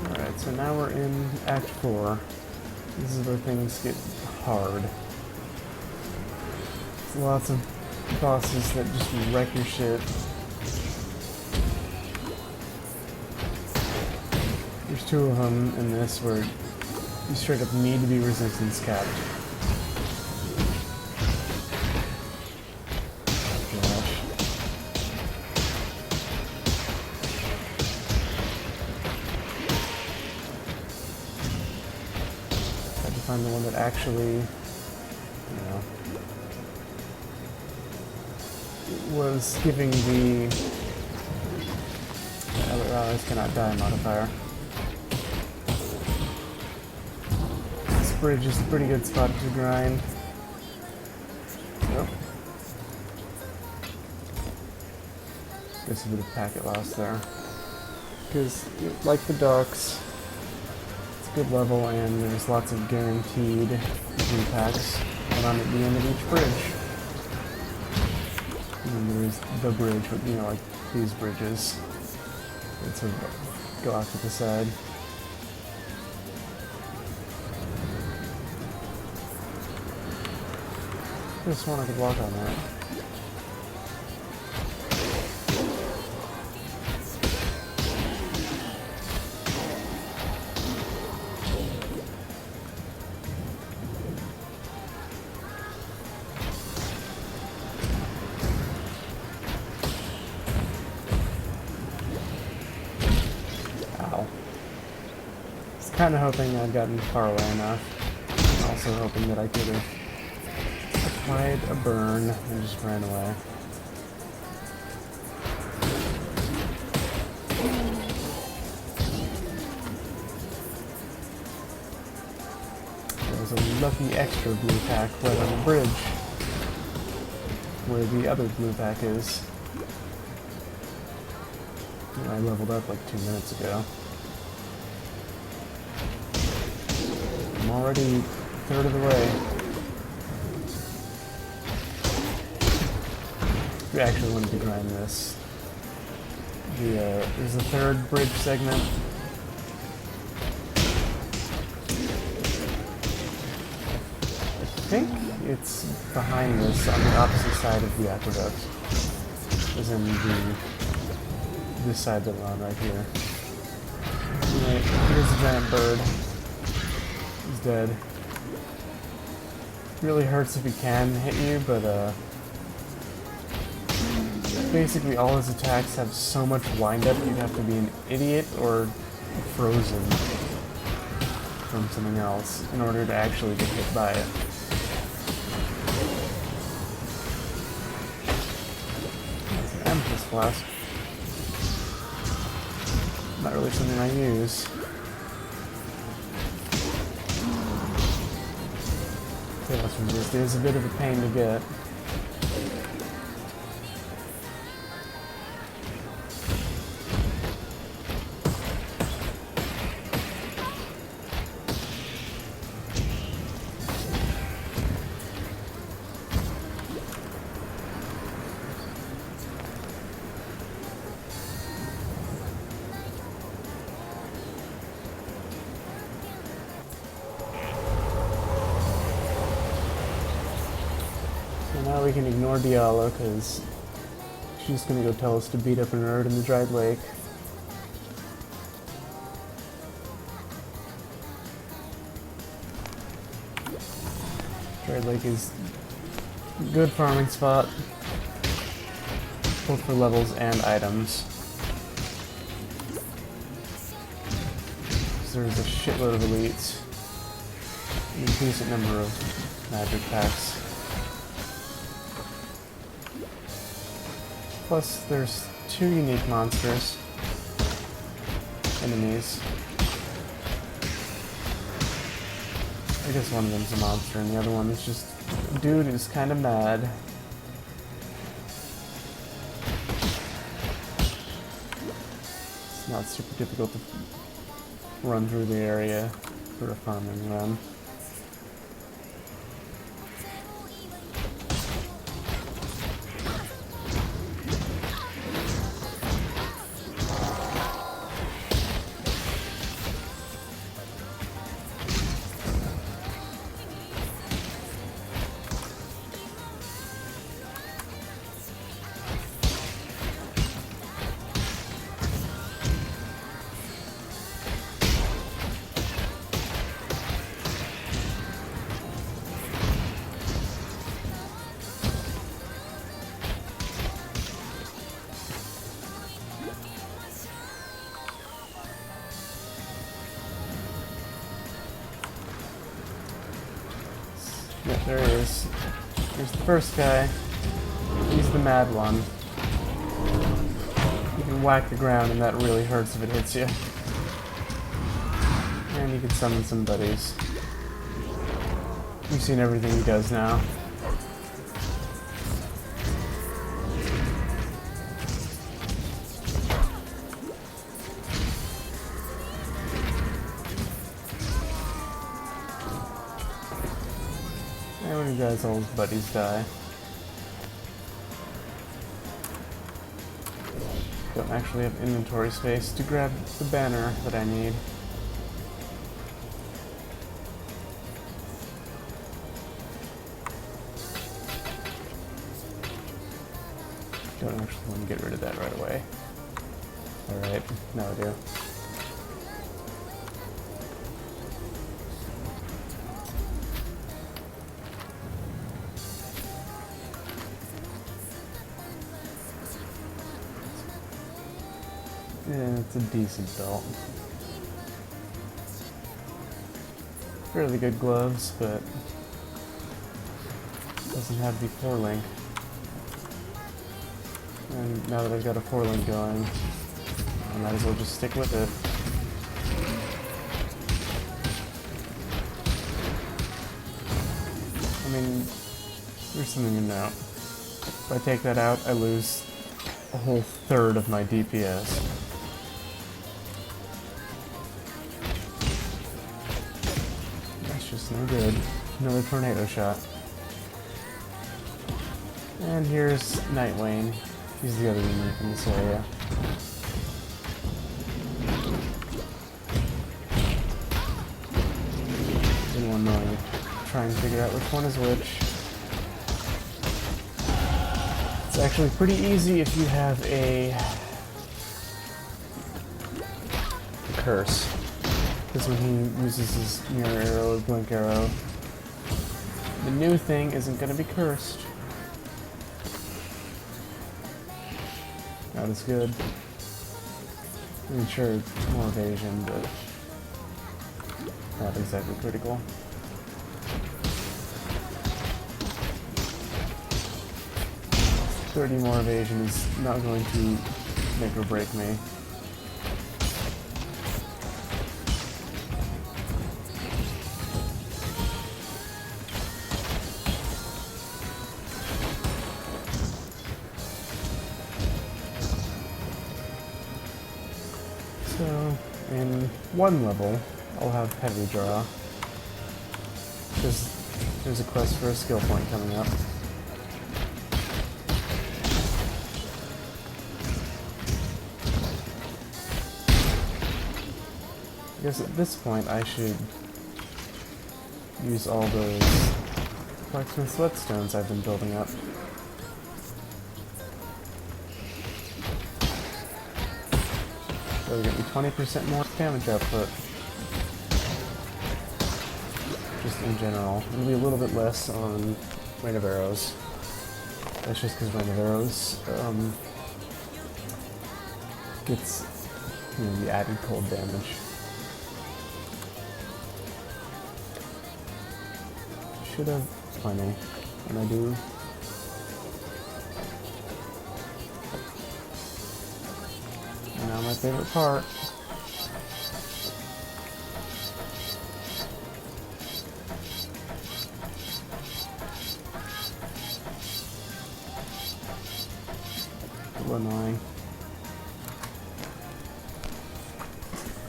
Alright, so now we're in Act 4. This is where things get hard. There's lots of bosses that just wreck your shit. There's two of them in this where you straight up need to be resistance capped. Find the one that actually, you know, was giving the allies cannot die modifier. This bridge is a pretty good spot to grind. Yep. Guess a bit of packet loss there. Because, like the docks, good level, and there's lots of guaranteed blue packs on at the end of each bridge. And then there's the bridge, but you know, like these bridges that sort of go off to the side. I just want I could walk on that. Kind of hoping I'd gotten far away enough. I'm also hoping that I could have applied a burn and just ran away. There was a lucky extra blue pack right on the bridge where the other blue pack is. I leveled up like 2 minutes ago. I'm already a third of the way. We actually wanted to grind this. There's a third bridge segment. I think it's behind this on the opposite side of the aqueduct. As in this side that we're on right here. Anyway, here's a giant bird. He's dead. Really hurts if he can hit you, but basically all his attacks have so much wind up you'd have to be an idiot or frozen from something else in order to actually get hit by it. That's an amethyst flask. Not really something I use. Chaos resist is a bit of a pain to get. Now we can ignore Diala, because she's going to go tell us to beat up a nerd in the dried lake. Dried lake is a good farming spot, both for levels and items. So there's a shitload of elites, and a decent number of magic packs. Plus, there's 2 unique monsters, enemies. I guess one of them's a monster, and the other one is just a dude who's kind of mad. It's not super difficult to run through the area for a farming run. Yeah, there he is. Here's the first guy. He's the mad one. You can whack the ground and that really hurts if it hits you. And you can summon some buddies. You've seen everything he does now. And when he dies, all his buddies die. Don't actually have inventory space to grab the banner that I need. Don't actually want to get rid of that right away. Alright, now I do. Yeah, it's a decent belt. Fairly good gloves, but doesn't have the 4-link. And now that I've got a 4-link going, I might as well just stick with it. I mean, there's something to note. If I take that out, I lose a whole third of my DPS. That's just no good. Another tornado shot. And here's Nightwing. He's the other enemy from this area. Been one more. Try and figure out which one is which. It's actually pretty easy if you have a curse. Because when he uses his mirror arrow or blink arrow, the new thing isn't going to be cursed. Not as good. I mean, sure, more evasion, but not exactly critical. $30 more evasion is not going to make or break me. So, in one level, I'll have heavy draw. Because there's a quest for a skill point coming up. I guess at this point I should use all those blacksmith's whetstones I've been building up. So we get me 20% more damage output. Just in general. It'll be a little bit less on Rain of Arrows. That's just because Rain of Arrows gets, you know, the added cold damage. Should have plenty, and I do. And now my favorite part. A little annoying.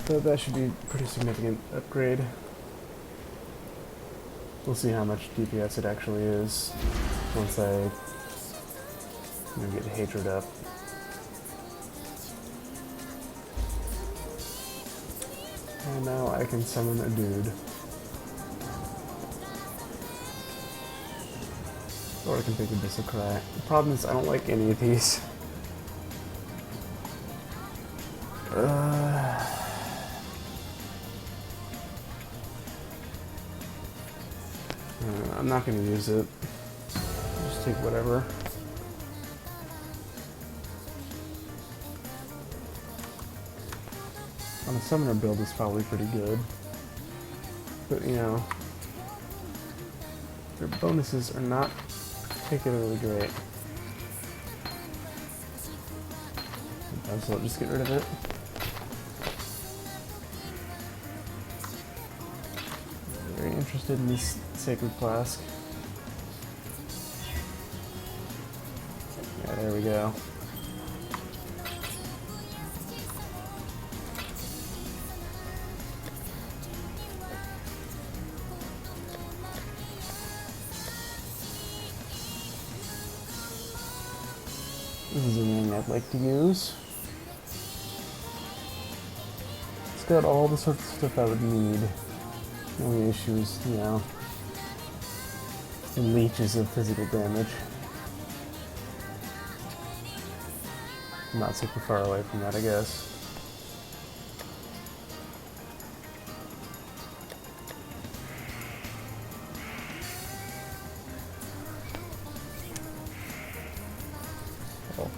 So that should be a pretty significant upgrade. We'll see how much DPS it actually is once I get hatred up. And now I can summon a dude. Or I can pick Abyssal Cry. The problem is I don't like any of these. I'm not going to use it. Just take whatever. On a summoner build, it's probably pretty good. But, you know, Their bonuses are not particularly great. So I'll just get rid of it. Very interested in this sacred flask. Yeah, there we go. This is a ring I'd like to use. It's got all the sorts of stuff I would need. The only issue is, you know, the leeches of physical damage. I'm not super far away from that, I guess. Oh.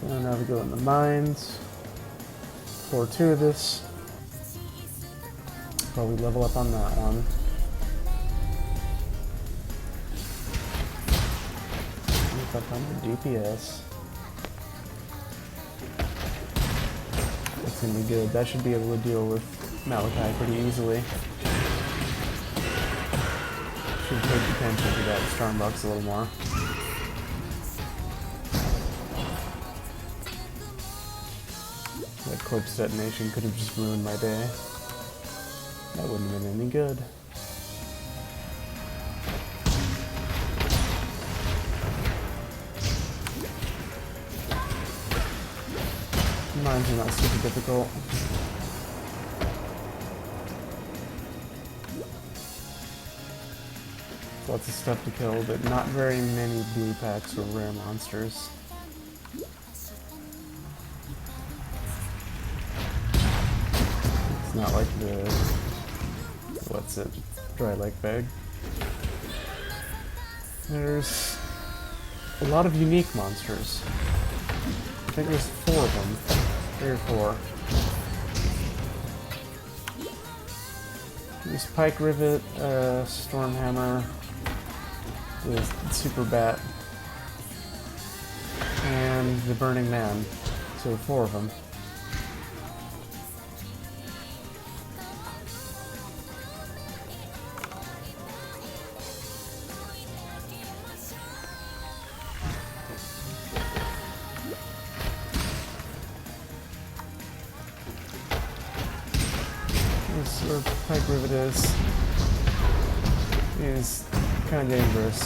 And now we go in the mines. For 2 of this. Probably level up on that one. Up on the DPS. That's gonna be good. That should be able to deal with Malachi pretty easily. Should pay attention to that Stormbox a little more. That Eclipse detonation could have just ruined my day. That wouldn't have been any good. Mines are not super difficult. Lots of stuff to kill, but not very many blue packs or rare monsters. It's not like the... what's it? Dry lake bag. There's a lot of unique monsters. I think there's 4 of them. 3 or 4. There's Pike Rivet, Stormhammer, the Super Bat, and the Burning Man. So 4 of them. Where Pike Rivet is kind of dangerous.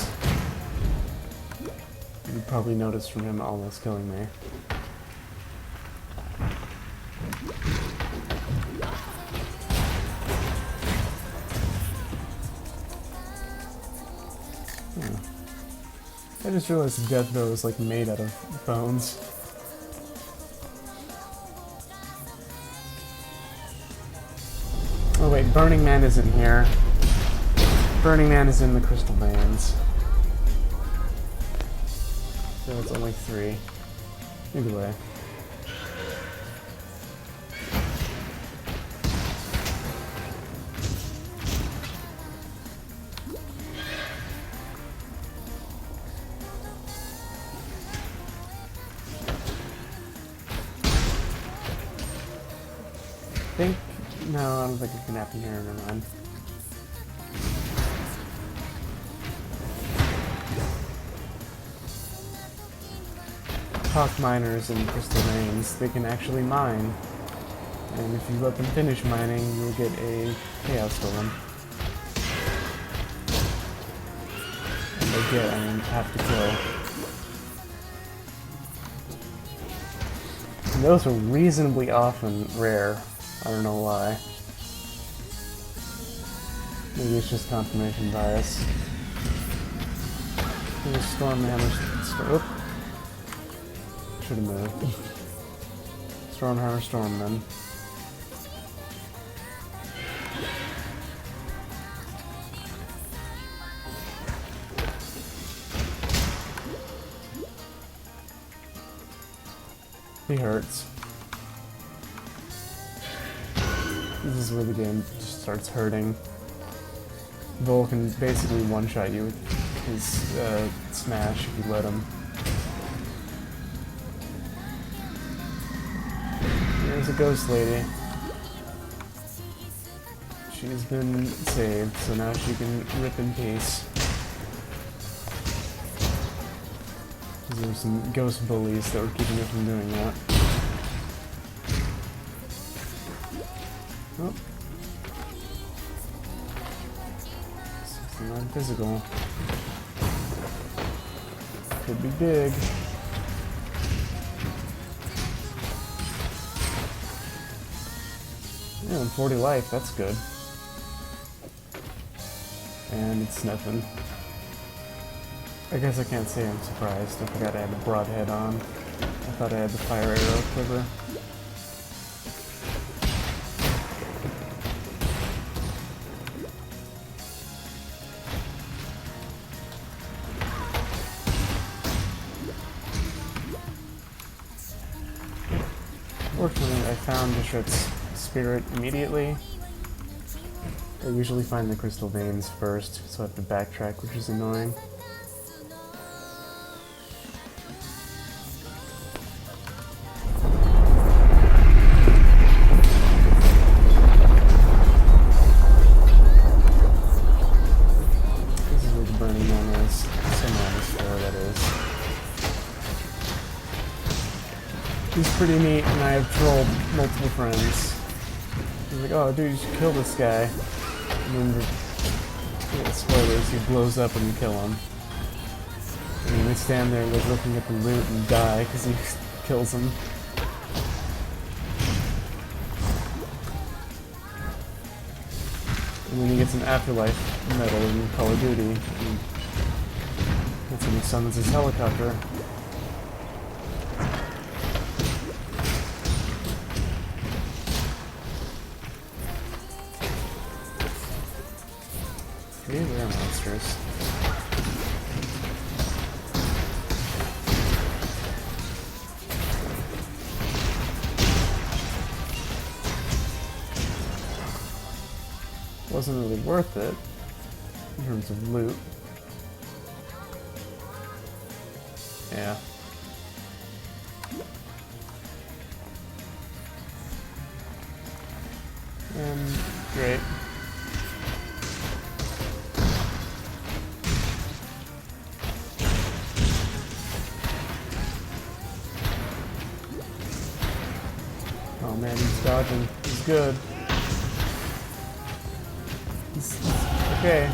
You probably noticed from him almost killing me. I just realized Death Bow is like made out of bones. Oh wait, Burning Man isn't here. Burning Man is in the Crystal Veins. So it's only 3. Either way. No, I don't think it can happen here. Never mind. Hawk miners and crystal veins, they can actually mine. And if you let them finish mining, you'll get a Chaos Golem. And they get, I mean, have to kill. And those are reasonably often rare. I don't know why. Maybe it's just confirmation bias. Here's Stormhammer. Oop. Should have moved. Stormhammer Storm then. He hurts. This is where the game just starts hurting. Vol can basically one-shot you with his smash if you let him. There's a ghost lady. She's been saved, so now she can rip in peace. There were some ghost bullies that were keeping her from doing that. Oh. Something non-physical. Could be big. Yeah, and 40 life, that's good. And it's nothing. I guess I can't say I'm surprised. I forgot I had the broadhead on. I thought I had the fire arrow quiver. Fortunately, I found Bishop's spirit immediately. I usually find the crystal veins first, so I have to backtrack, which is annoying. This is where the Burning Man is. Somewhere on this floor, that is. He's pretty neat, and I have trolled multiple friends. He's like, oh dude, you should kill this guy. And then spoilers, he blows up and you kill him. And they stand there like looking at the loot and die because he kills him. And then he gets an afterlife medal in Call of Duty. And that's when he summons his helicopter. Three rare monsters. Wasn't really worth it in terms of loot. Yeah. Great. Oh man, he's dodging. He's good. He's okay.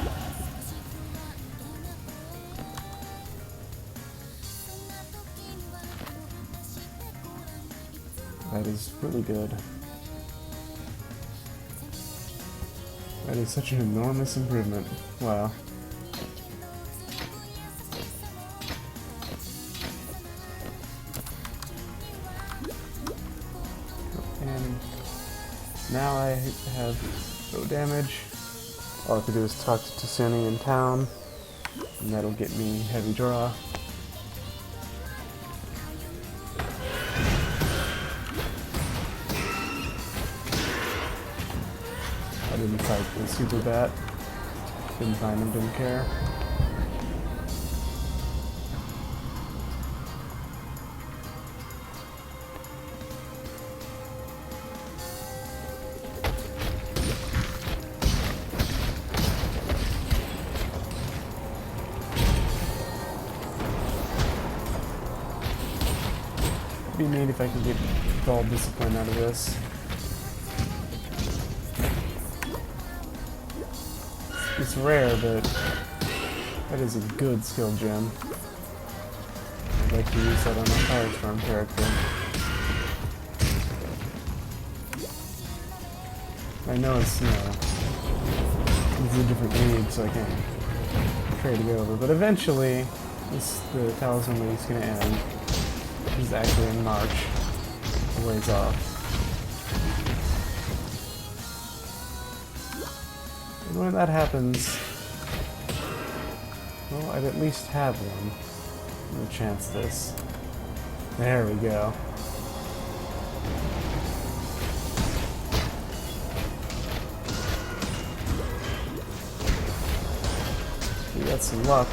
That is really good. That is such an enormous improvement. Wow. And now I have no damage. All I have to do is talk to Tsuni in town, and that'll get me heavy draw. I didn't fight the super bat. Didn't find him, didn't care. It'd be neat if I could get Ball Discipline out of this. It's rare, but that is a good skill gem. I'd like to use that on my Firestorm character. I know it's, you know, it's a different league, so I can't trade it over, but eventually the Talisman League's gonna end. This is actually in March, a ways off. And when that happens, well, I'd at least have one. I'm gonna chance this. There we go. That's some luck.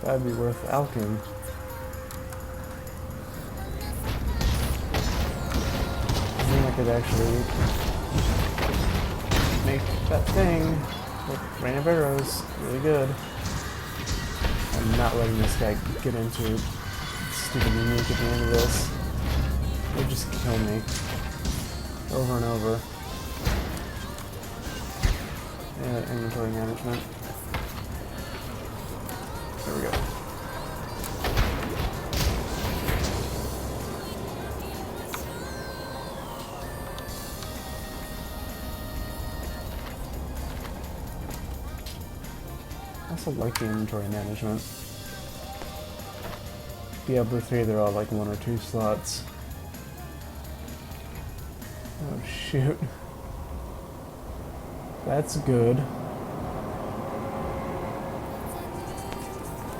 That'd be worth alching. I could actually make that thing with Rain of Arrows really good. I'm not letting this guy get into stupid unique at the end of this. He'll just kill me over and over. Yeah, inventory management. There we go. I also like the inventory management. Diablo 3, they're all like 1 or 2 slots. Oh shoot. That's good.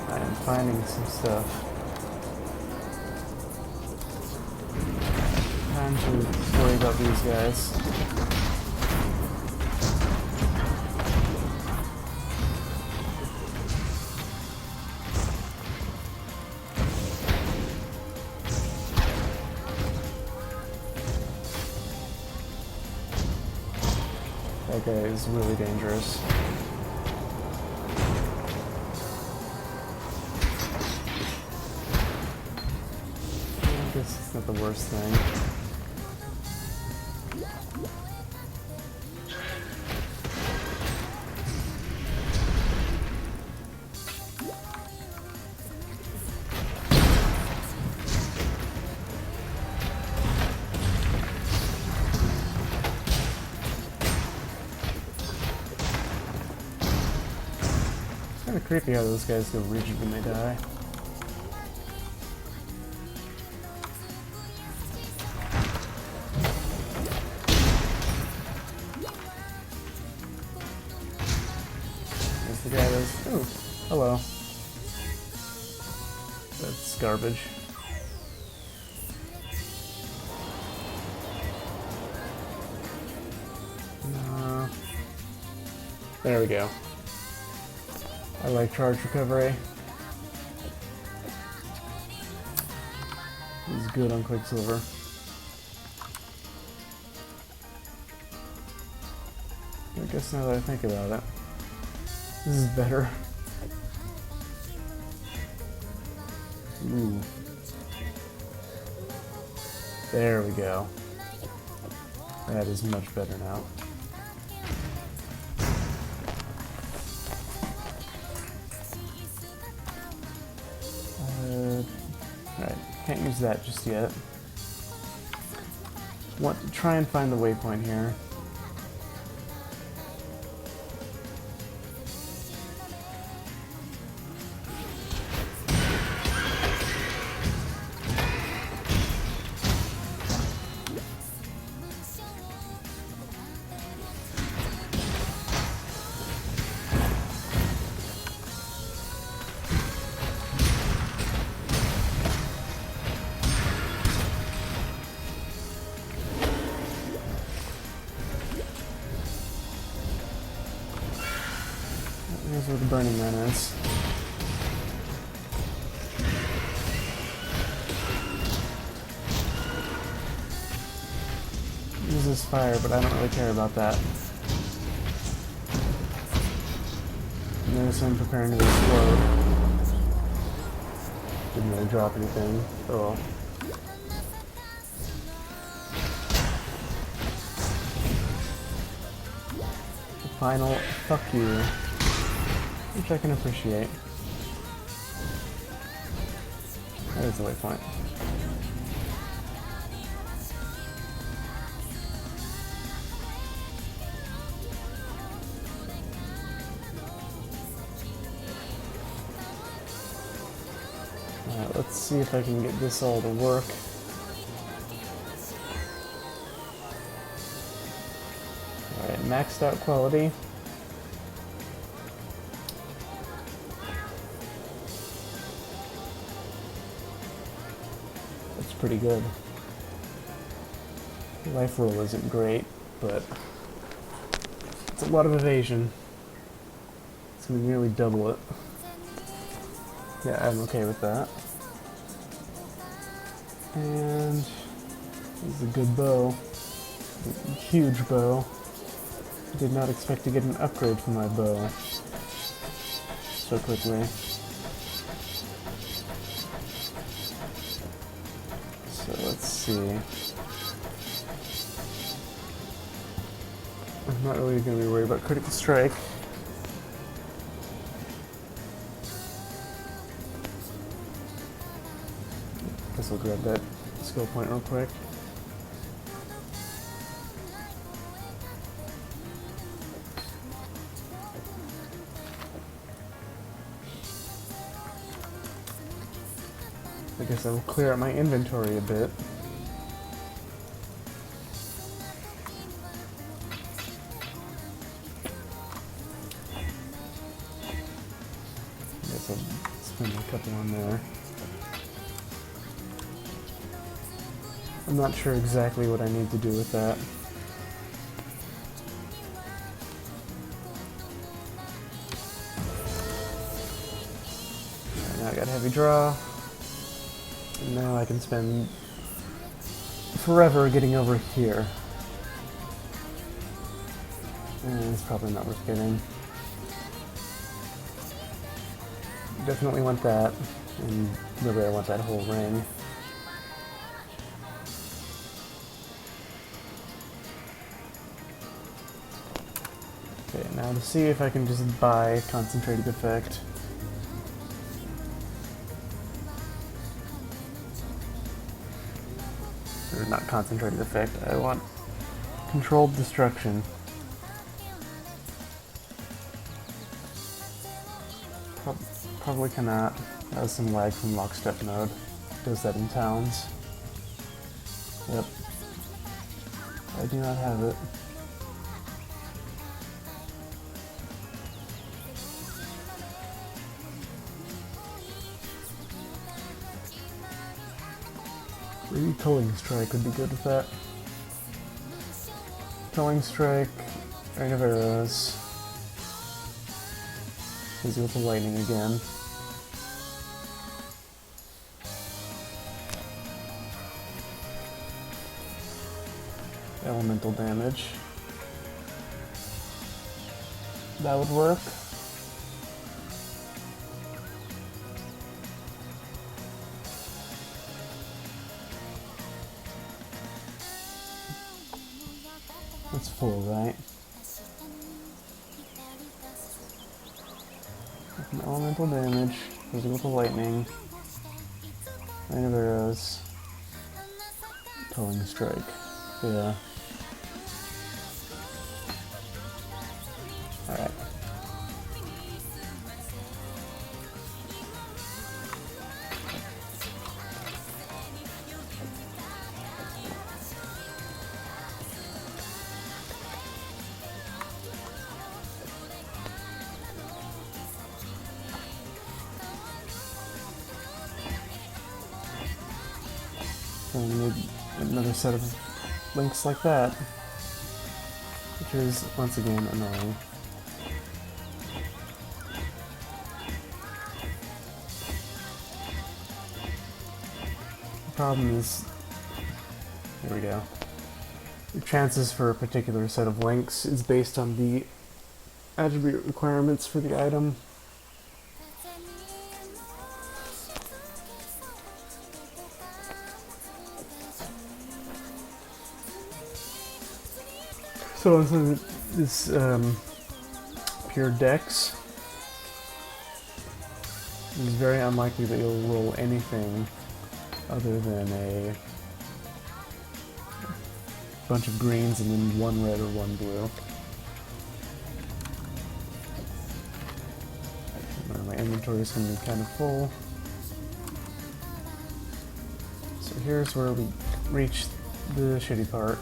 I am finding some stuff. Time to worry about these guys. That guy is really dangerous. I guess it's not the worst thing. Kind of creepy how those guys go rigid when they die. There's the guy that's... Ooh, hello. That's garbage. There we go. I like charge recovery. He's good on Quicksilver. I guess now that I think about it, this is better. Ooh. There we go. That is much better now. Alright, can't use that just yet. Want to try and find the waypoint here. Here's where the Burning Man is. Uses fire, but I don't really care about that. Notice I'm preparing to explode. Didn't really drop anything. Oh well. The final fuck you. Which I can appreciate. That is the waypoint. Alright, let's see if I can get this all to work. Alright, maxed out quality. pretty good. Life roll isn't great, but it's a lot of evasion. It's gonna nearly double it. Yeah, I'm okay with that. And this is a good bow. A huge bow. Did not expect to get an upgrade for my bow so quickly. So let's see. I'm not really going to be worried about critical strike. Guess we'll grab that skill point real quick. I guess I will clear out my inventory a bit. I guess I'll spend a couple on there. I'm not sure exactly what I need to do with that. Right, now I got heavy draw. And now I can spend forever getting over here. And it's probably not worth getting. Definitely want that. And really I want that whole ring. Okay, now to see if I can just buy concentrated effect. Or not concentrated effect, I want controlled destruction. Probably cannot. That was some lag from lockstep mode. Does that in towns. Yep. I do not have it. Maybe Culling Strike would be good with that. Culling Strike, Rain of Arrows. Busy with the lightning again. Elemental damage. That would work. That's full, right? Elemental damage, physical to lightning, Rain of Arrows, Culling Strike. Yeah. Alright. So we need another set of links like that, which is once again annoying. The problem is, here we go, your chances for a particular set of links is based on the attribute requirements for the item. So on this pure dex, it's very unlikely that you'll roll anything other than a bunch of greens and then one red or one blue. My inventory is going to be kind of full. So here's where we reach the shitty part.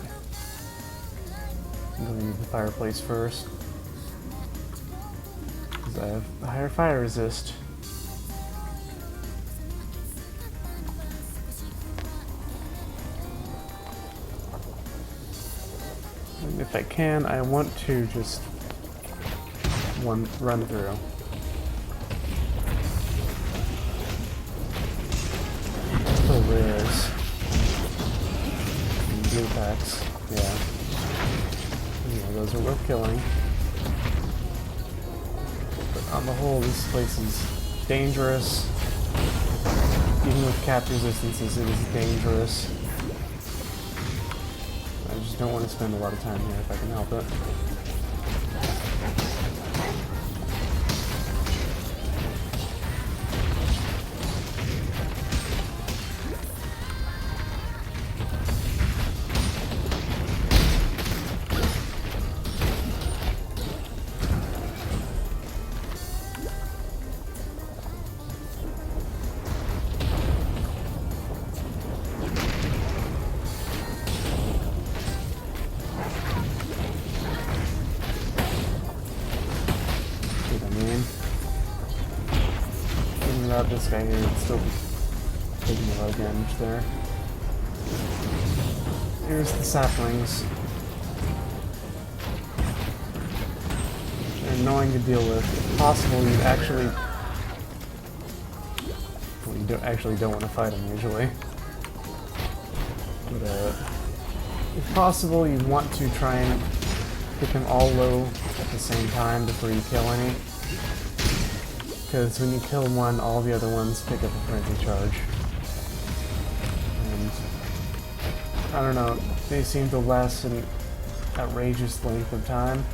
I'm going to need the fireplace first, because I have a higher fire resist. And if I can, I want to just run through. The rares. And blue packs, yeah. Yeah, those are worth killing. But on the whole, this place is dangerous. Even with cap resistances, it is dangerous. I just don't want to spend a lot of time here if I can help it. This guy here would still be taking a lot of damage there. Here's the saplings. They're annoying to deal with. If possible, you actually... Well, you don't want to fight them usually. But if possible, you want to try and get them all low at the same time before you kill any. Because when you kill one, all the other ones pick up a frenzy charge. And I don't know, they seem to last an outrageous length of time.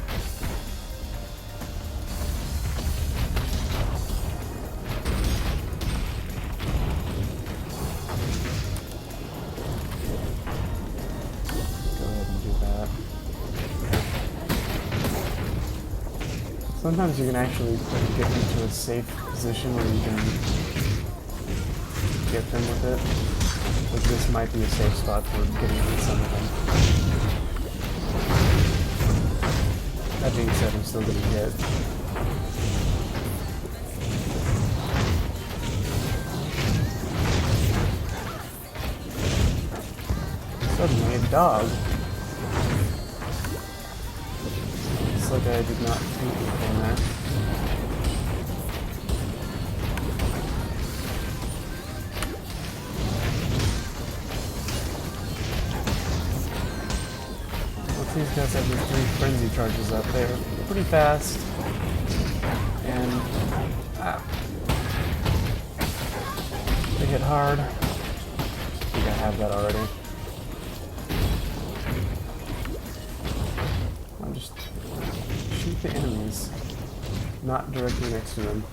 Go ahead and do that. Sometimes you can actually get into a safe position where you can get them with it. But this might be a safe spot for getting in some of them. That being said, I'm still getting hit. Suddenly a dog. It's like I did not think anything there. Once these guys have their 3 frenzy charges up, they're pretty fast. And they hit hard. I think I have that already. I'll just shoot the enemies, not directly next to them.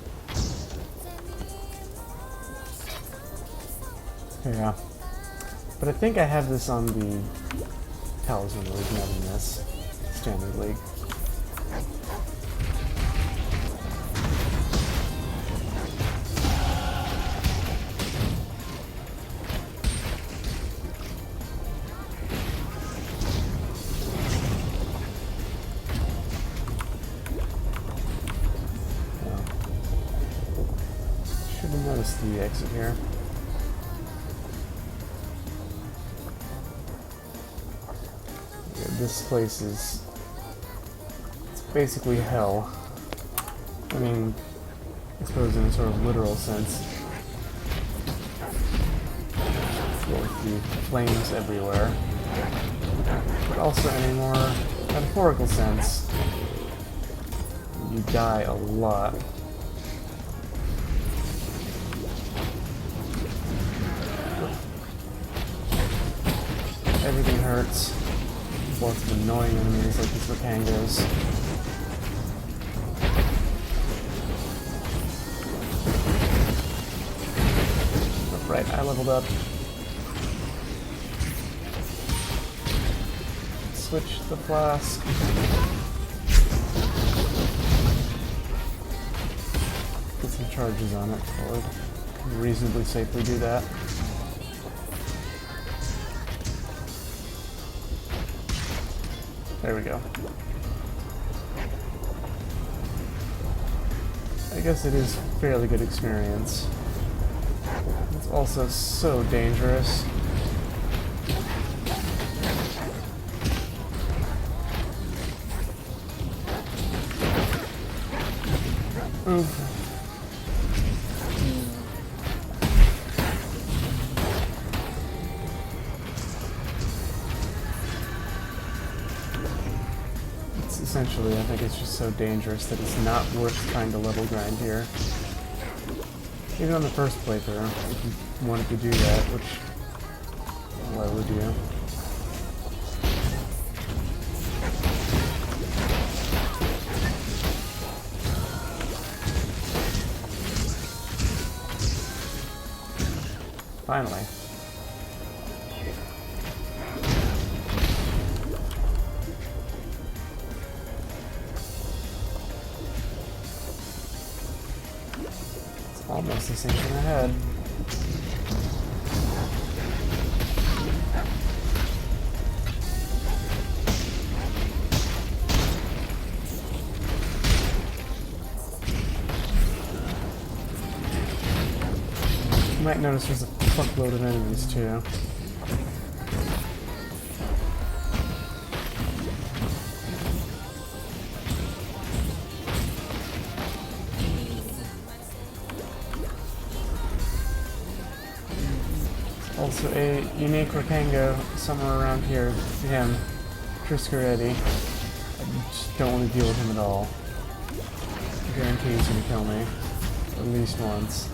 Yeah. But I think I have this on the talisman version of this standard league. Should have noticed the exit here. This place is... it's basically hell. I mean, I suppose in a sort of literal sense. With the flames everywhere. But also in a more metaphorical sense, you die a lot. Everything hurts. Lots of annoying enemies like these Wakangos. Right, I leveled up. Switch the flask. Get some charges on it, or reasonably safely do that. There we go. I guess it is fairly good experience. It's also so dangerous. Okay. It's essentially, I think it's just so dangerous that it's not worth trying to level grind here. Even on the first playthrough, if you wanted to do that, which, why would you? Finally. It's almost the same thing ahead. You might notice there's a fuckload of enemies too. Also a unique Rakango somewhere around here. Him. Triscaretti. I just don't want to deal with him at all. I guarantee he's gonna kill me. At least once.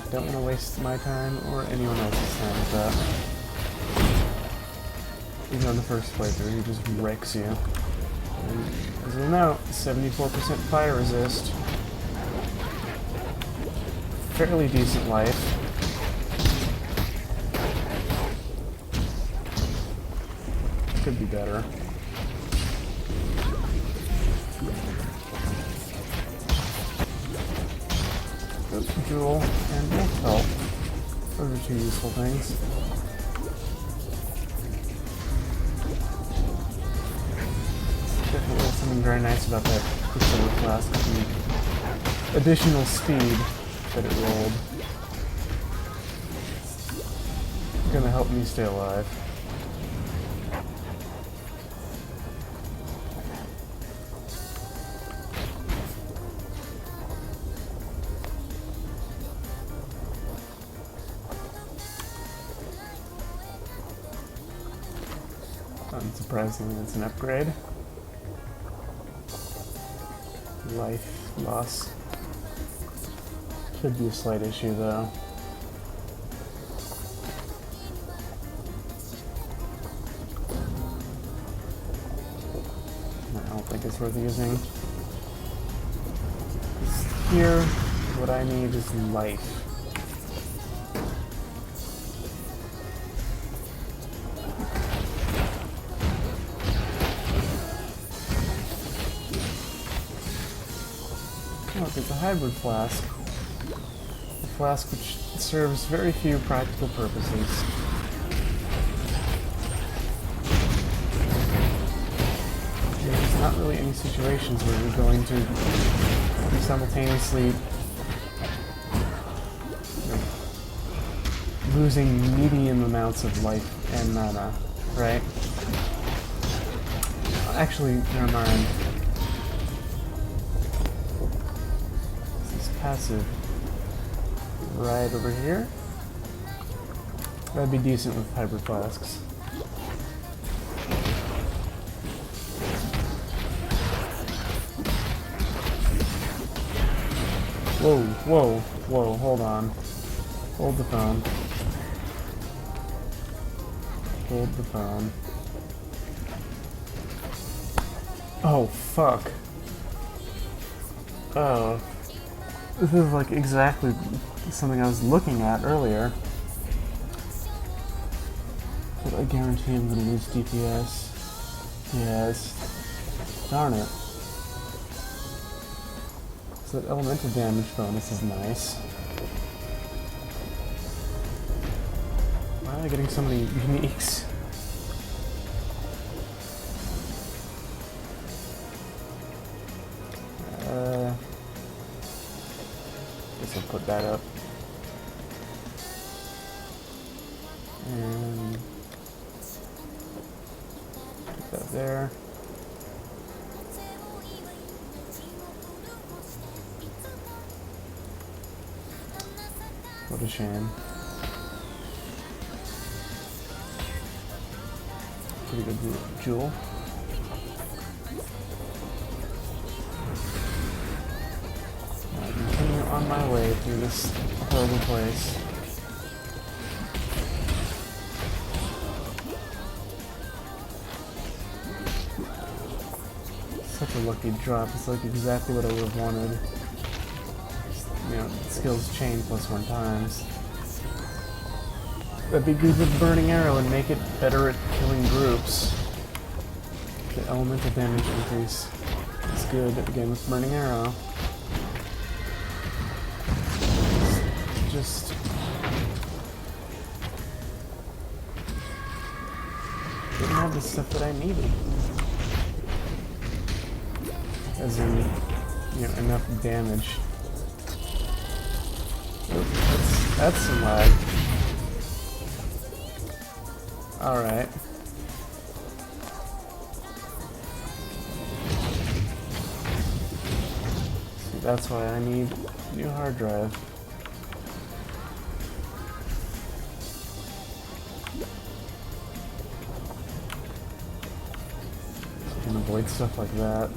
Don't want to waste my time or anyone else's time with that. Even on the first playthrough, he just wrecks you. And as you'll note, 74% fire resist. Fairly decent life. Could be better. Jewel and wolf pelt. Those are two useful things. Definitely something very nice about that Quicksilver Flask, the additional speed that it rolled. It's gonna help me stay alive. Unsurprisingly, it's an upgrade. Life loss could be a slight issue, though. I don't think it's worth using. Here, what I need is life. Look, it's a hybrid flask. A flask which serves very few practical purposes. There's not really any situations where you're going to be simultaneously losing medium amounts of life and mana, right? Actually, never mind. Passive right over here. That'd be decent with hybrid flasks. Whoa, whoa, whoa, hold on. Hold the phone. Hold the phone. Oh, fuck. Oh. This is like exactly something I was looking at earlier. But I guarantee I'm gonna lose DPS. Yes. Darn it. So that elemental damage bonus is nice. Why am I getting so many uniques? Guess I'll put that up. And put that there. What a shame. Pretty good jewel. I continue on my way through this horrible place. Such a lucky drop. It's like exactly what I would have wanted. You know, skills chain +1 times. That'd be good with Burning Arrow and make it better at killing groups. The elemental damage increase is good again with Burning Arrow. Just didn't have the stuff that I needed. As in, you know, enough damage. Oh, that's some lag. Alright. See, that's why I need a new hard drive. So you can avoid stuff like that.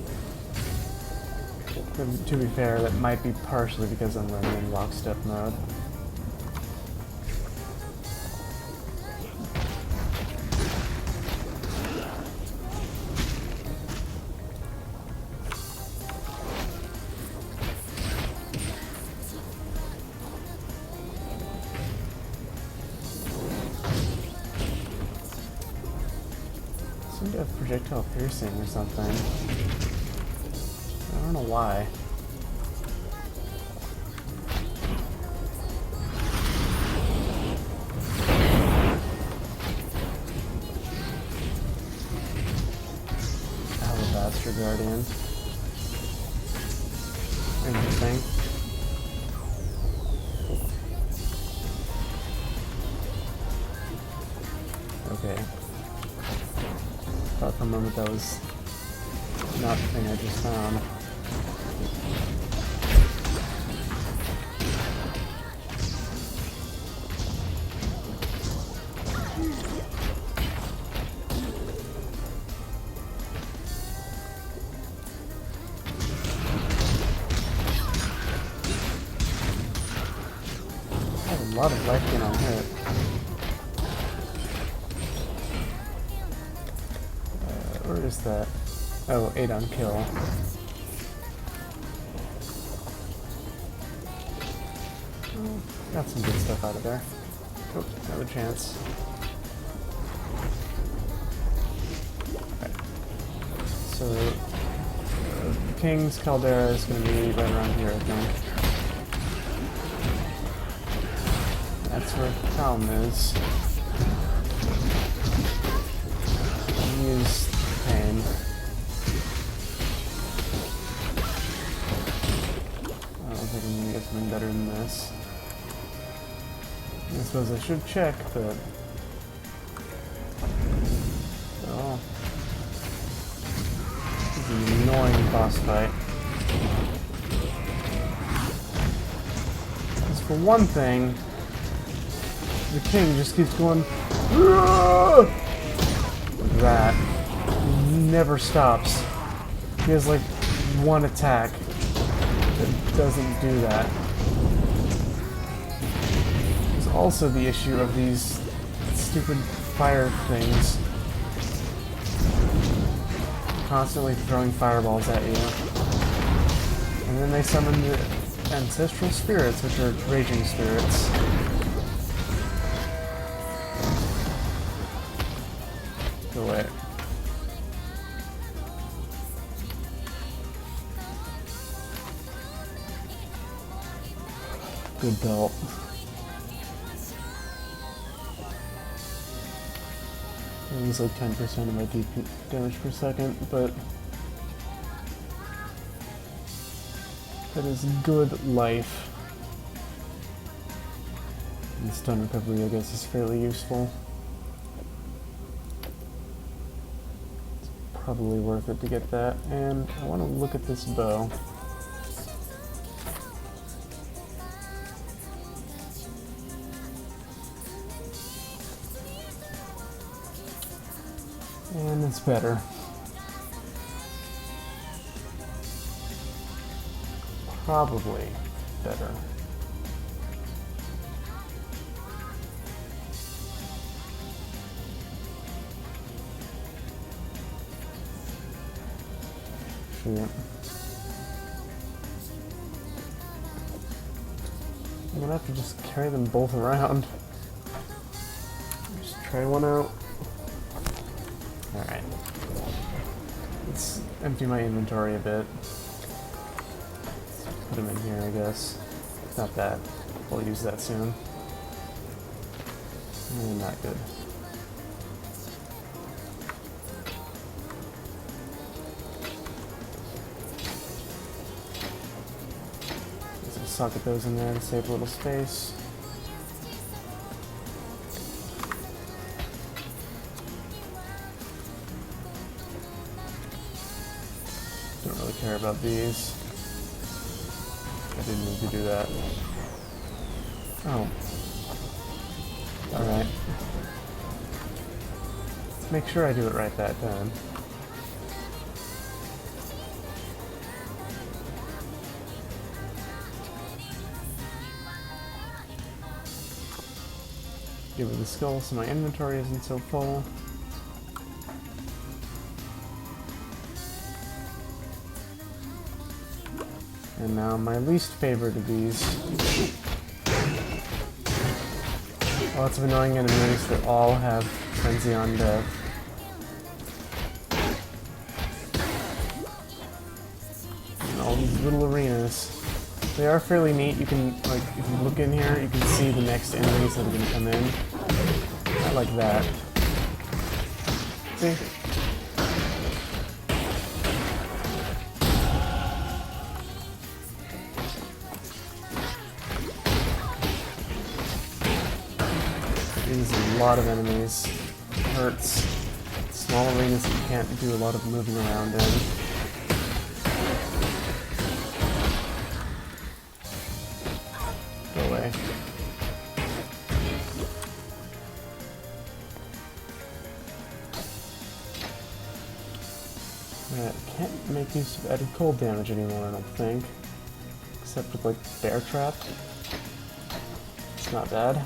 To be fair, that might be partially because I'm running in lockstep mode. Seem to have projectile piercing or something. I don't know why. Alabaster Guardian. Interesting. Okay. Thought for a moment that was not the thing I just found. I have a lot of life gain on hit. Where is that? Oh, 8 on kill. Oh, got some good stuff out of there. Oh, another chance. Okay. So, King's Caldera is going to be right around here, I think. That's where the problem is. Use pain. I don't think I'm going to get something better than this. I suppose I should check, but... Oh. This is an annoying boss fight. Because for one thing, the king just keeps going... That. He never stops. He has like one attack that doesn't do that. There's also the issue of these stupid fire things constantly throwing fireballs at you. And then they summon the ancestral spirits, which are raging spirits. Go away. Good belt. It was like 10% of my DP damage per second, but that is good life. And stun recovery, I guess, is fairly useful. probably worth it to get that. And I want to look at this bow. And it's better. Probably better. Shoot. I'm gonna have to just carry them both around. Just try one out. Alright. Let's empty my inventory a bit. Put them in here, I guess. Not that. We'll use that soon. Not good. Let's socket those in there to save a little space. Don't really care about these. I didn't need to do that. Oh. Alright. Make sure I do it right that time. Give her the skull so my inventory isn't so full. And now my least favorite of these. Lots of annoying enemies that all have Frenzy on Death. And all these little arenas. They are fairly neat. You can, like, if you look in here, you can see the next enemies that are going to come in. I like that. See? There's a lot of enemies. It hurts. Small arenas that you can't do a lot of moving around in. Go away. Alright, I can't make use of added cold damage anymore, I don't think. Except with, like, Bear Trap. It's not bad.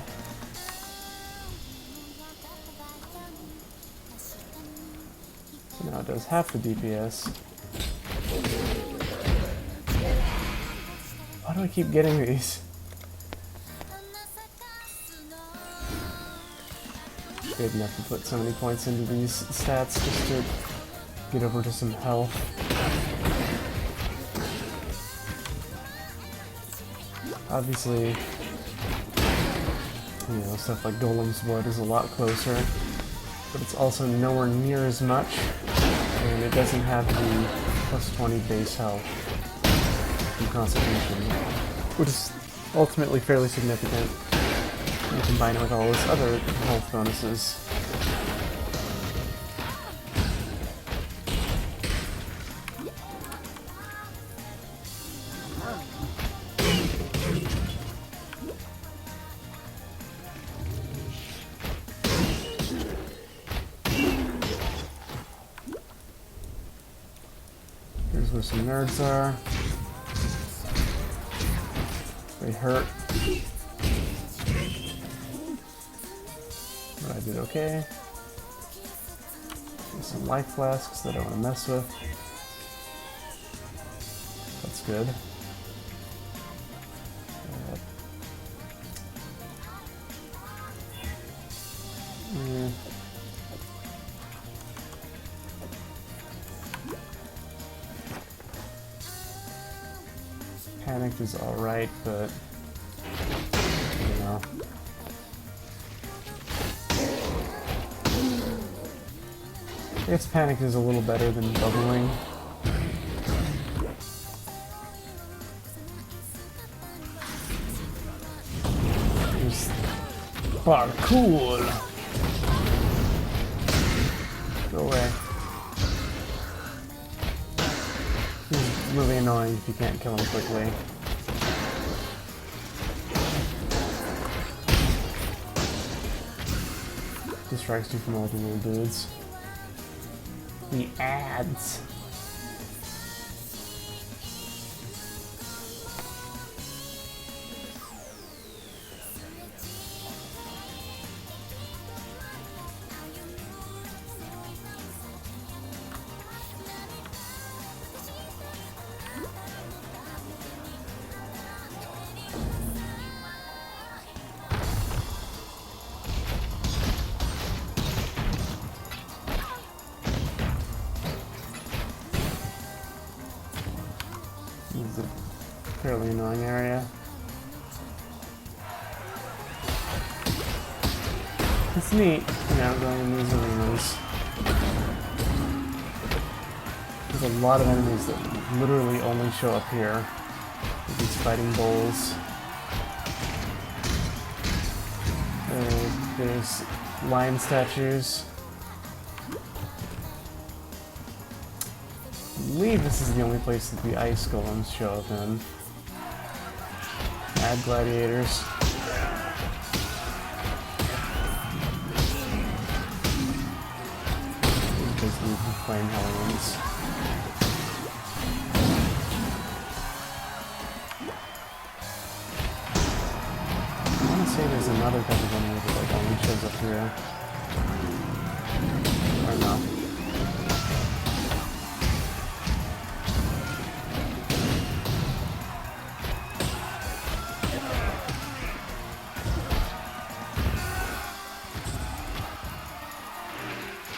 So now it does half the DPS. Why do I keep getting these? Good enough to put so many points into these stats just to get over to some health. Obviously, you know, stuff like Golem's Blood is a lot closer, but it's also nowhere near as much, and it doesn't have the plus 20 base health from Constitution, which is ultimately fairly significant. You combine it with all those other health bonuses. Here's where some nerds are. They hurt. But I did okay. There's some life flasks that I don't want to mess with. That's good. Yeah. Panicked is alright, but you know. I guess Panicked is a little better than Bubbling. There's parkour! Go away. really annoying if you can't kill him quickly. Distracts you from all the little dudes. The ads. This is a fairly annoying area. It's neat, you know, going in these arenas. There's a lot of enemies that literally only show up here. With these fighting bulls. There's lion statues. I believe this is the only place that the ice golems show up in. Mad gladiators. Basically flame hellions. I want to say there's another type of enemy that like only shows up here. Or no.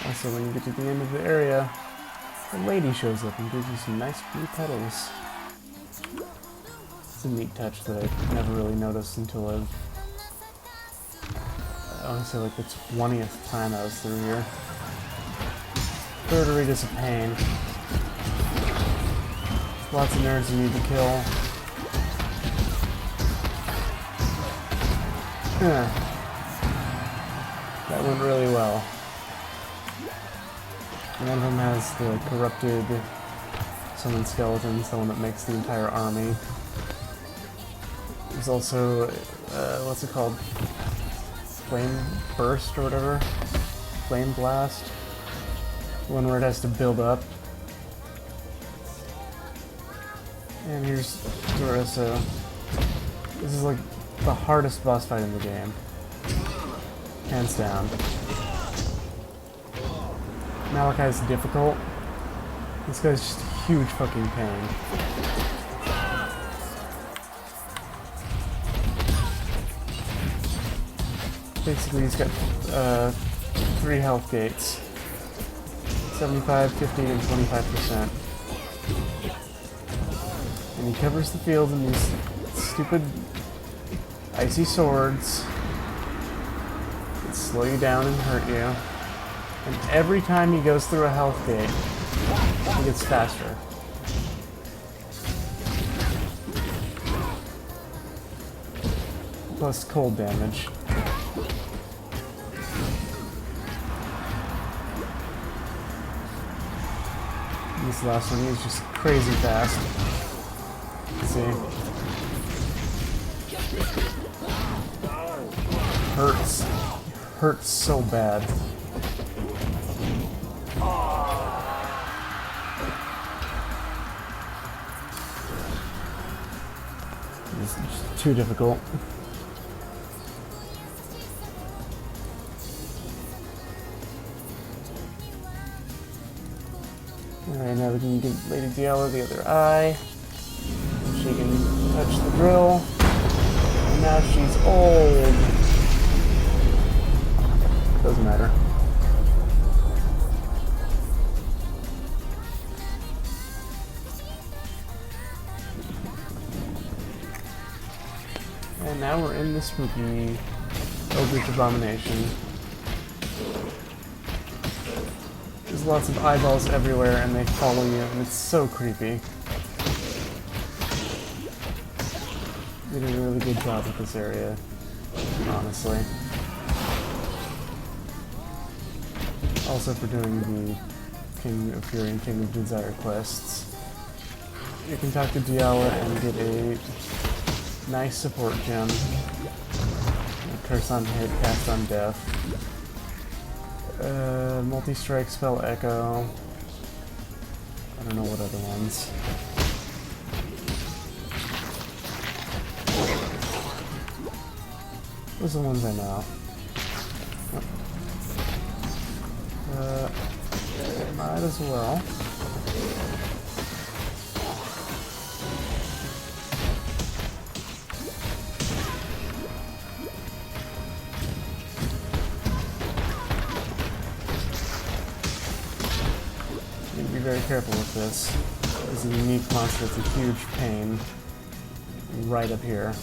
Also, when you get to the end of the area, a lady shows up and gives you some nice blue petals. It's a neat touch that I never really noticed until I want to say like the 20th time I was through here. Third Arita's a pain. Lots of nerds you need to kill. That went really well. One of them has the corrupted summon skeletons, the one that makes the entire army. There's also, what's it called? Flame Burst or whatever? Flame Blast? One where it has to build up. And here's Dorissa. This is like the hardest boss fight in the game. Hands down. Malachi's difficult. This guy's just a huge fucking pain. Basically, he's got 3 health gates. 75, 15, and 25%. And he covers the field in these stupid icy swords that slow you down and hurt you. And every time he goes through a health gate, he gets faster. Plus cold damage. This last one, he's just crazy fast. Let's see. Hurts. Hurts so bad. It's just too difficult. Alright, now we can give Lady Diallo the other eye. She can touch the drill. And now she's old. Doesn't matter. And now we're in the spooky Eldritch Abomination. There's lots of eyeballs everywhere and they follow you and it's so creepy. They did a really good job with this area, honestly. Also for doing the King of Fury and King of Desire quests. you can talk to Diala and get a nice support gem. A curse on hit, cast on death. Multi-strike, spell echo. I don't know what other ones. Those are the ones I know. Might as well. Need to be very careful with this. This is a unique monster. It's a huge pain right up here.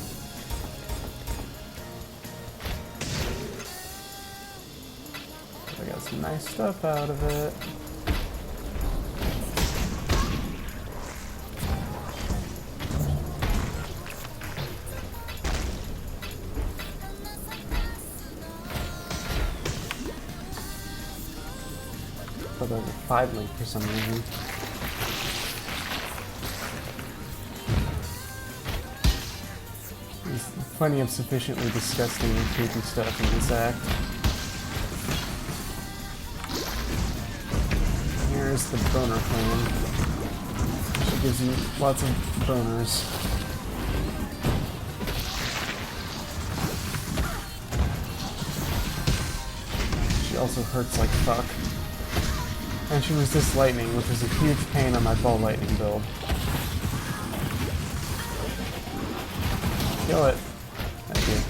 I got some nice stuff out of it. But there's a 5 link for some reason. There's plenty of sufficiently disgusting and creepy stuff in this act. Here's the boner queen. She gives you lots of boners. She also hurts like fuck. And she resists lightning, which is a huge pain on my ball lightning build. Kill it. Thank you.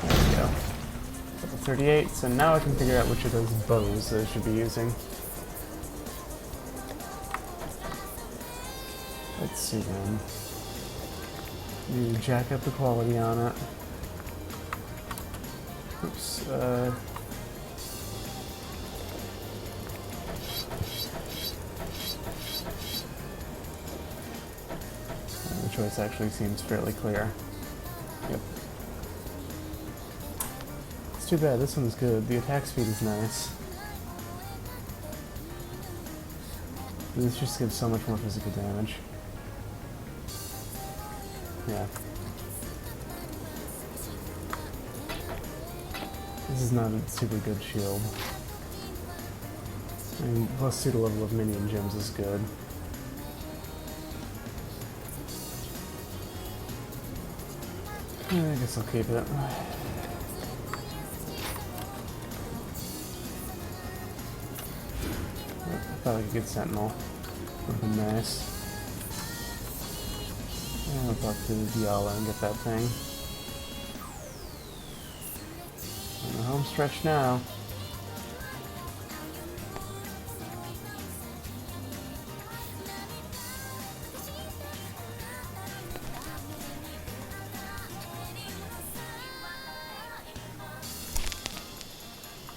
There we go. Level 38, so now I can figure out which of those bows that I should be using. Let's see then. You jack up the quality on it. Oops. The choice actually seems fairly clear. Yep. It's too bad. This one's good. The attack speed is nice. This just gives so much more physical damage. Yeah. This is not a super good shield. I mean, plus pseudo level of minion gems is good. I guess I'll keep it. I thought I could get Sentinel. Would have been nice. And I'll talk to Diala and get that thing. On the home stretch now.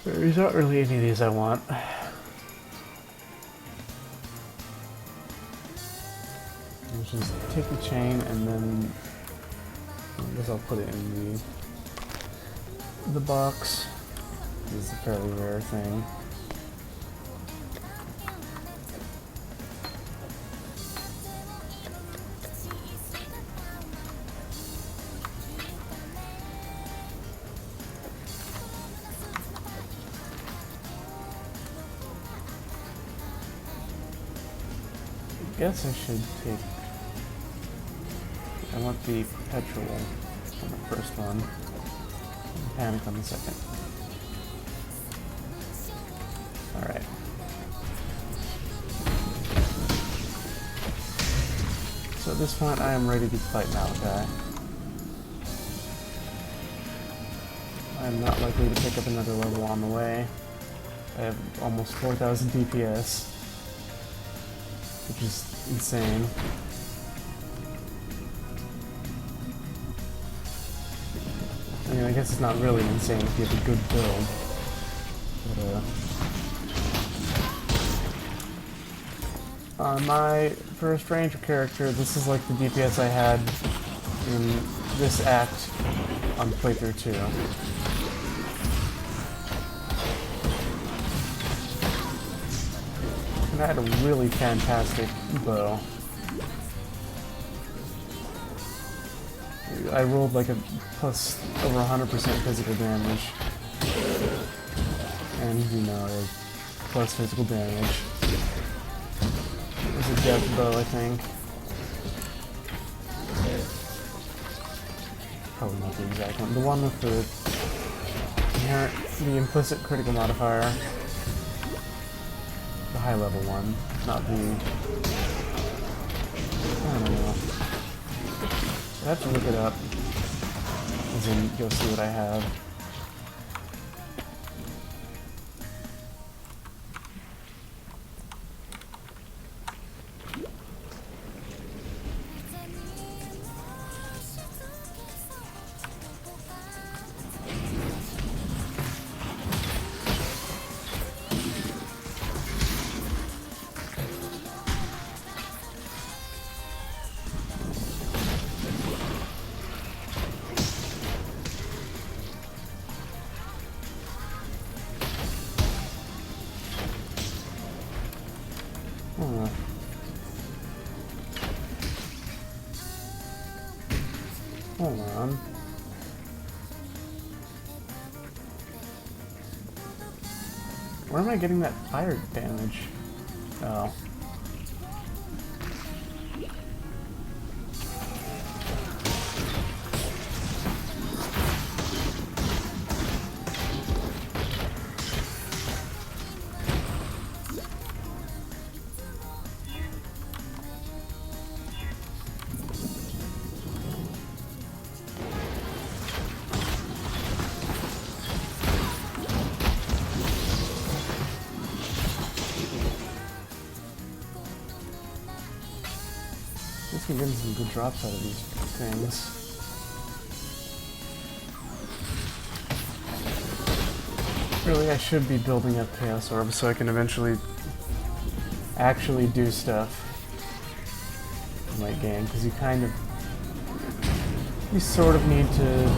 There's not really any of these I want. Just take the chain and then I guess I'll put it in the box. This is a fairly rare thing. I guess I should take. I want the perpetual on the first one, and panic on the second. Alright. So at this point I am ready to fight Malachi. I am not likely to pick up another level on the way. I have almost 4,000 DPS, which is insane. I mean, I guess it's not really insane if you have a good build. But, On my first ranger character, this is like the DPS I had in this act on playthrough 2. And I had a really fantastic bow. I rolled like a plus over 100% physical damage. And, you know, a plus physical damage. It's a death bow, I think. Probably not the exact one. The one with the implicit critical modifier. The high level one, not the... I don't know. I have to look it up. As in, you'll see what I have. Hold on. Where am I getting that fire damage? Oh. I'm getting some good drops out of these things. Really, I should be building up Chaos Orbs so I can eventually actually do stuff in late game, because you sort of need to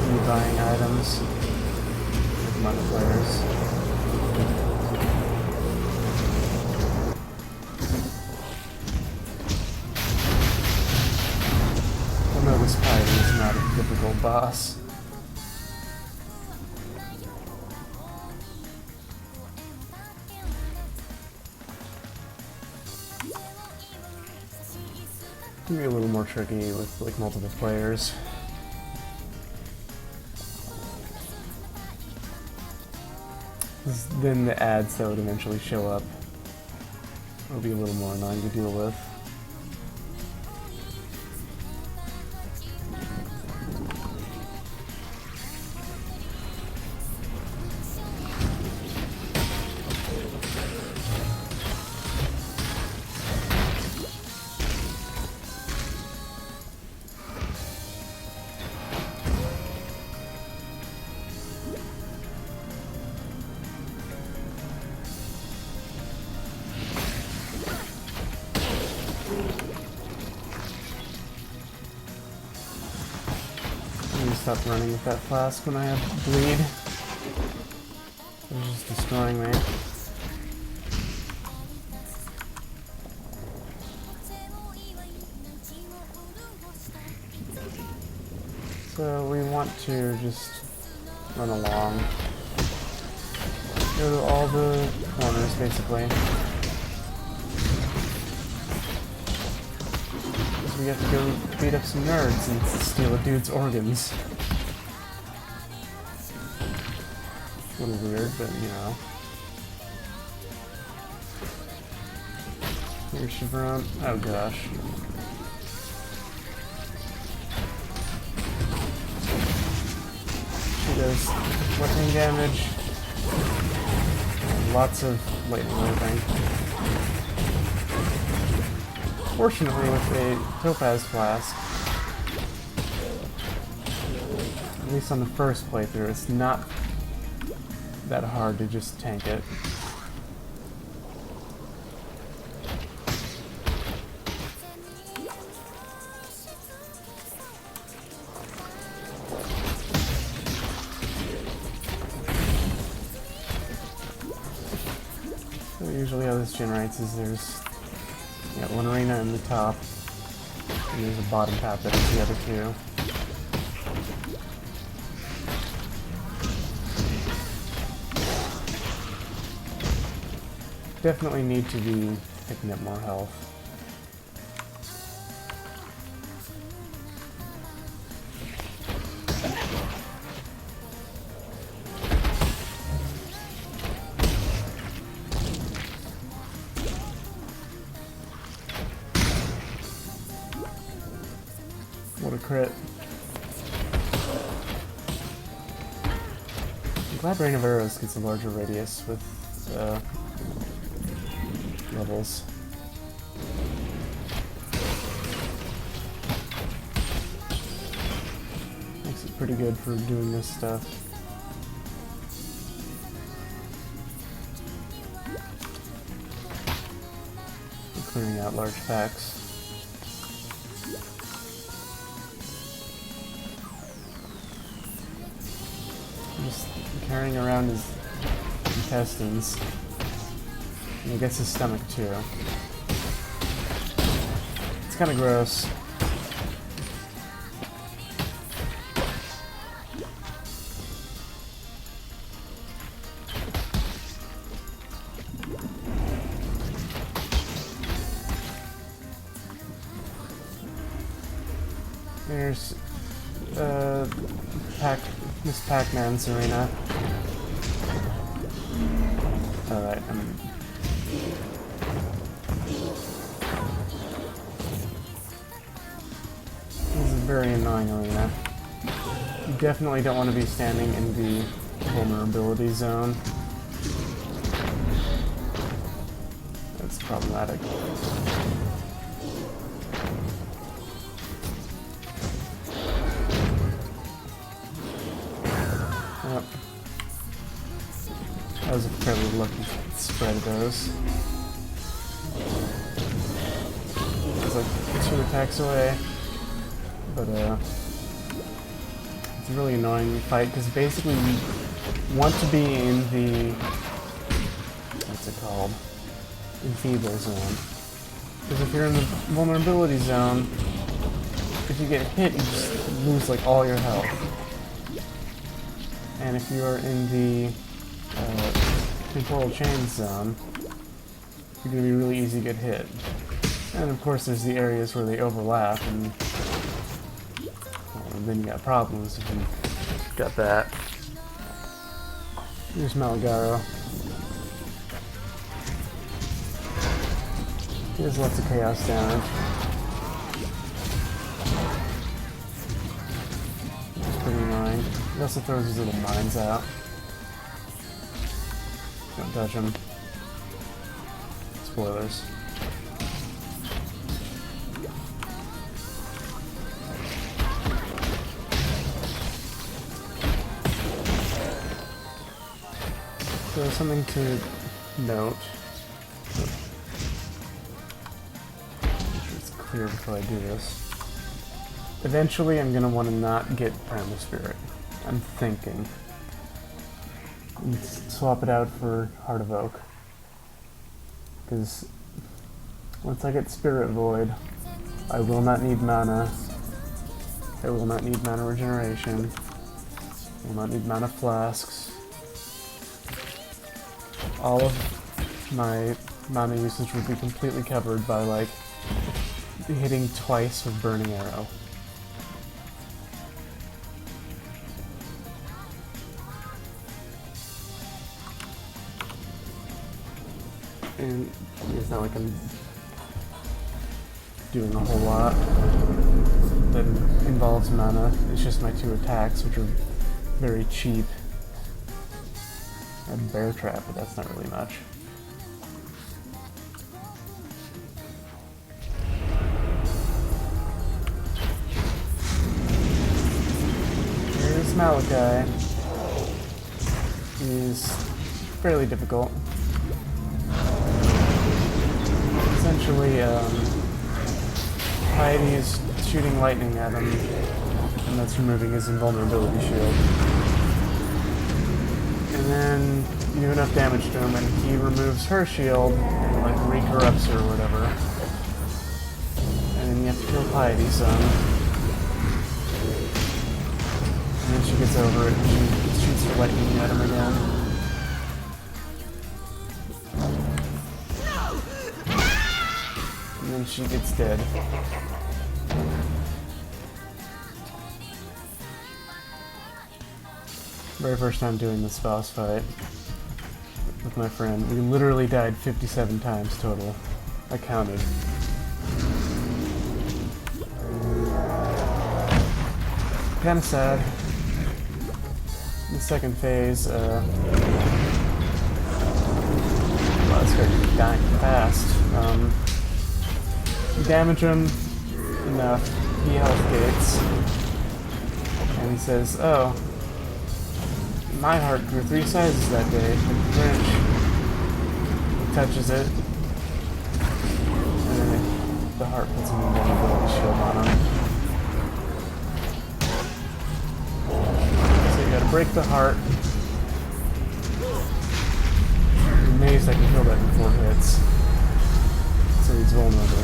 be buying items with other players. This pirate is not a typical boss. It can be a little more tricky with like multiple players. Then the ads that would eventually show up will be a little more annoying to deal with. Stop running with that flask when I have bleed. It's just destroying me. So we want to just run along. Go to all the corners basically. We have to go beat up some nerds and steal a dude's organs. A little weird, but you know. Here's Chevron. Oh gosh. She does lightning damage. Lots of lightning moving. Fortunately, with a Topaz Flask, at least on the first playthrough, it's not that hard to just tank it. Usually how this generates is there's one arena in the top, and there's a bottom path that is the other two. Definitely need to be picking up more health. What a crit. I'm glad Rain of Arrows gets a larger radius with levels. Makes it pretty good for doing this stuff. And clearing out large packs. Just carrying around his intestines. And I guess his stomach too. It's kind of gross. There's Miss Pac-Man's arena. Alright, this is a very annoying arena. You definitely don't want to be standing in the vulnerability zone. That's problematic. Yep. That was a fairly lucky spread of those. It's like 2 attacks away, but it's a really annoying fight because basically you want to be in the what's it called? Enfeeble zone. Because if you're in the vulnerability zone, if you get hit, you just lose like all your health. And if you're in the temporal chain zone, you're going to be really easy to get hit. And of course there's the areas where they overlap, and well, then you got problems if you got that. Here's Malagaro. He has lots of chaos damage. It's pretty annoying. He also throws his little mines out. Don't touch him. Spoilers. So something to note. Make sure it's clear before I do this. Eventually I'm gonna want to not get Primal Spirit. I'm thinking. Swap it out for Heart of Oak. Because once I get Spirit Void, I will not need mana. I will not need mana regeneration. I will not need mana flasks. All of my mana usage would be completely covered by like hitting twice with Burning Arrow. And it's not like I'm doing a whole lot that involves mana. It's just my 2 attacks, which are very cheap. I have Bear Trap, but that's not really much. Here's Malachi. He's fairly difficult. Essentially, Piety is shooting lightning at him, and that's removing his invulnerability shield. And then you do enough damage to him, and he removes her shield and like re-corrupts her or whatever. And then you have to kill Piety some. And then she gets over it and she shoots lightning at him again. And then she gets dead. Very first time doing this boss fight with my friend. We literally died 57 times total. I counted. Kinda sad. The second phase, well, this guy's dying fast. You damage him enough, he health gates, and he says, "Oh, my heart grew 3 sizes that day." French. He touches it, and then the heart puts him in the shield on him. So you gotta break the heart. I'm amazed I can kill that in 4 hits. So he's vulnerable.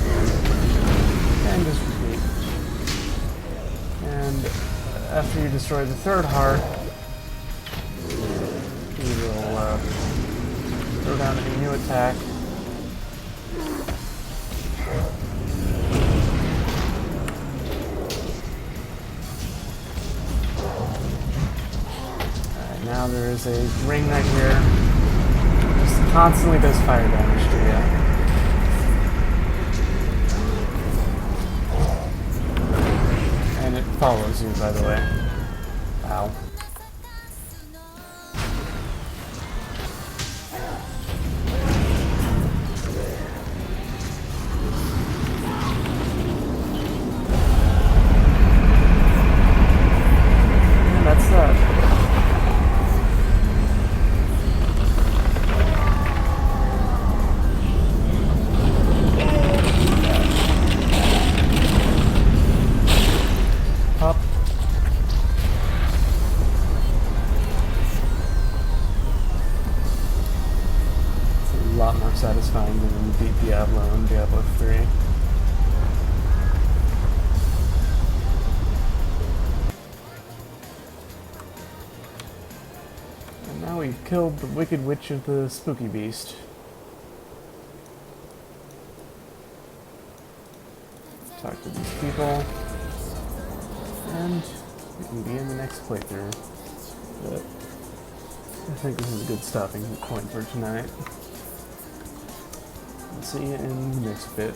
And just repeat. And after you destroy the 3rd heart, he will throw down a new attack. Alright, now there is a ring right here. Just constantly does fire damage to you. And it follows you, by the way. Ow. That's that. Pop. It's a lot more satisfying than when you beat Diablo in Diablo 3. Now we've killed the Wicked Witch of the Spooky Beast. Talk to these people. And we can be in the next playthrough. But I think this is a good stopping point for tonight. I'll see you in the next bit.